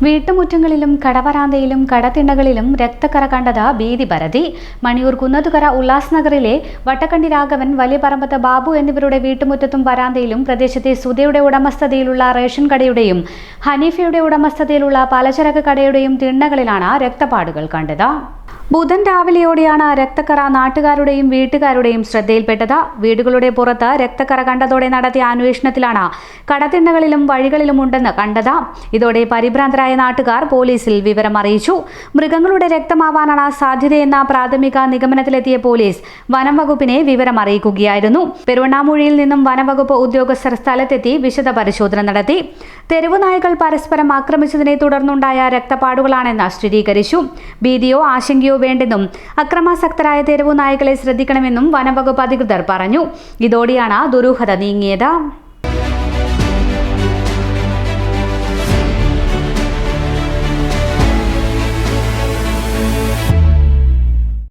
വീട്ടുമുറ്റങ്ങളിലും കടവരാന്തയിലും കടത്തിണ്ണകളിലും രക്തക്കറ കണ്ടത് ഭീതി പരതി. മണിയൂർ കുന്നത്തുകര ഉല്ലാസ് നഗറിലെ വട്ടക്കണ്ടി രാഘവൻ, വലിയപറമ്പത്ത് ബാബു എന്നിവരുടെ വീട്ടുമുറ്റത്തും വരാന്തയിലും പ്രദേശത്തെ സുധയുടെ ഉടമസ്ഥതയിലുള്ള റേഷൻ കടയുടെയും ഹനീഫയുടെ ഉടമസ്ഥതയിലുള്ള പലചരക്ക് കടയുടെയും തിണ്ണകളിലാണ് രക്തപ്പാടുകൾ കണ്ടത്. ബുധൻ രാവിലെയോടെയാണ് രക്തക്കറ നാട്ടുകാരുടെയും വീട്ടുകാരുടെയും ശ്രദ്ധയിൽപ്പെട്ടത്. വീടുകളുടെ പുറത്ത് രക്തക്കറ കണ്ടതോടെ നടത്തിയ അന്വേഷണത്തിലാണ് കടത്തിണ്ണകളിലും വഴികളിലും ഉണ്ടെന്ന് കണ്ടത്. ഇതോടെ പരിഭ്രാന്തരായ നാട്ടുകാർ പോലീസിൽ വിവരം അറിയിച്ചു. മൃഗങ്ങളുടെ രക്തമാവാനാണ് സാധ്യതയെന്ന പ്രാഥമിക നിഗമനത്തിലെത്തിയ പോലീസ് വനം വകുപ്പിനെ വിവരം അറിയിക്കുകയായിരുന്നു. പെരുവണ്ണാമൂഴിയിൽ നിന്നും വനംവകുപ്പ് ഉദ്യോഗസ്ഥർ സ്ഥലത്തെത്തി വിശദ പരിശോധന നടത്തി. തെരുവു നായ്ക്കൾ പരസ്പരം ആക്രമിച്ചതിനെ തുടർന്നുണ്ടായ രക്തപ്പാടുകളാണെന്ന് സ്ഥിരീകരിച്ചു. ഭീതിയോ ആശങ്കയോ വേണ്ടെന്നും അക്രമാസക്തരായ തെരുവു നായ്ക്കളെ ശ്രദ്ധിക്കണമെന്നും വനംവകുപ്പ് അധികൃതർ പറഞ്ഞു. ഇതോടെയാണ് ദുരൂഹത നീങ്ങിയത്.